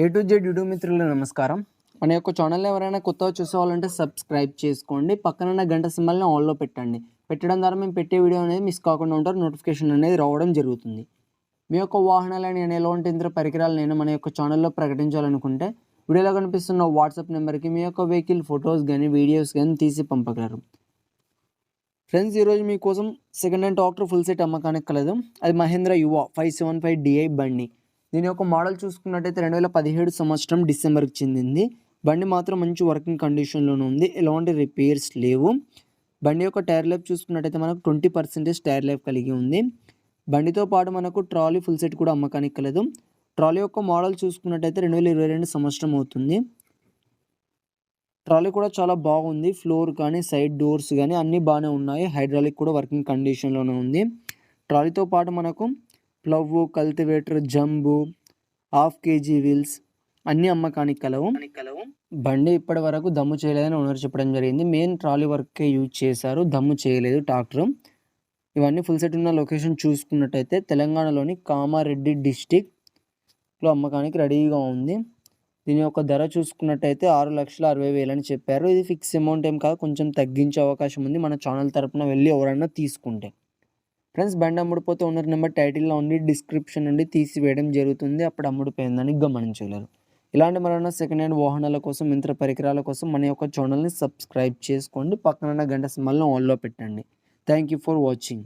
A to Z YouTube మిత్రులు నమస్కారం. మన యొక్క ఛానల్ని ఎవరైనా కొత్తగా చూసేవాళ్ళంటే సబ్స్క్రైబ్ చేసుకోండి. పక్కన గంట సింబల్ని ఆన్లో పెట్టండి. పెట్టడం ద్వారా మేము పెట్టే వీడియో అనేది మిస్ కాకుండా ఉంటారు. నోటిఫికేషన్ అనేది రావడం జరుగుతుంది. మీ యొక్క వాహనాలని ఎలాంటి యంత్ర పరికరాలు నేను మన యొక్క ఛానల్లో ప్రకటించాలనుకుంటే వీడియోలో కనిపిస్తున్న వాట్సాప్ నెంబర్కి మీ యొక్క వెహికల్ ఫొటోస్ కానీ వీడియోస్ కానీ తీసి పంపగలరు. ఫ్రెండ్స్, ఈరోజు మీకోసం second hand tractor full set అమ్మకానికి కలదు. అది మహేంద్ర యువ 575 DI బండి. దీని యొక్క మోడల్ చూసుకున్నట్టయితే 2017 సంవత్సరం డిసెంబర్కి చెందింది. బండి మాత్రం మంచి వర్కింగ్ కండిషన్లోనే ఉంది. ఎలాంటి రిపేర్స్ లేవు. బండి యొక్క టైర్ లైఫ్ చూసుకున్నట్టయితే మనకు 20% టైర్ లైఫ్ కలిగి ఉంది. బండితో పాటు మనకు ట్రాలీ ఫుల్ సెట్ కూడా అమ్మకానికి కలదు. ట్రాలీ యొక్క మోడల్ చూసుకున్నట్టయితే 2022 సంవత్సరం అవుతుంది. ట్రాలీ కూడా చాలా బాగుంది. ఫ్లోర్ కానీ సైడ్ డోర్స్ కానీ అన్నీ బాగానే ఉన్నాయి. హైడ్రాలిక్ కూడా వర్కింగ్ కండిషన్లోనే ఉంది. ట్రాలీతో పాటు మనకు ప్లవ్, కల్టివేటర్, జంబు, 1/2 kg వీల్స్ అన్నీ అమ్మకానికి కలవు. బండి ఇప్పటి వరకు దమ్ము చేయలేదని ఓనర్ చెప్పడం జరిగింది. మెయిన్ ట్రాలీ వర్కే యూజ్ చేశారు, దమ్ము చేయలేదు ట్రాక్టర్. ఇవన్నీ ఫుల్ సెట్ ఉన్న లొకేషన్ చూసుకున్నట్టయితే తెలంగాణలోని కామారెడ్డి డిస్టిక్లో అమ్మకానికి రెడీగా ఉంది. దీని యొక్క ధర చూసుకున్నట్టయితే 6,60,000 అని చెప్పారు. ఇది ఫిక్స్ అమౌంట్ ఏం కాదు, కొంచెం తగ్గించే అవకాశం ఉంది మన ఛానల్ తరపున వెళ్ళి ఎవరైనా తీసుకుంటే. ఫ్రెండ్స్, బండి అమ్ముడిపోతే ఓనర్ నెంబర్ టైటిల్లో ఉండి డిస్క్రిప్షన్ నుండి తీసివేయడం జరుగుతుంది. అప్పుడు అమ్ముడిపోయిందని గమనించగలరు. ఇలాంటి మరన్నా సెకండ్ హ్యాండ్ వాహనాల కోసం, యంత్ర పరికరాల కోసం మన యొక్క ఛానల్ని సబ్స్క్రైబ్ చేసుకోండి. పక్కన గంట సింబల్ని ఆన్లో పెట్టండి. Thank you for watching.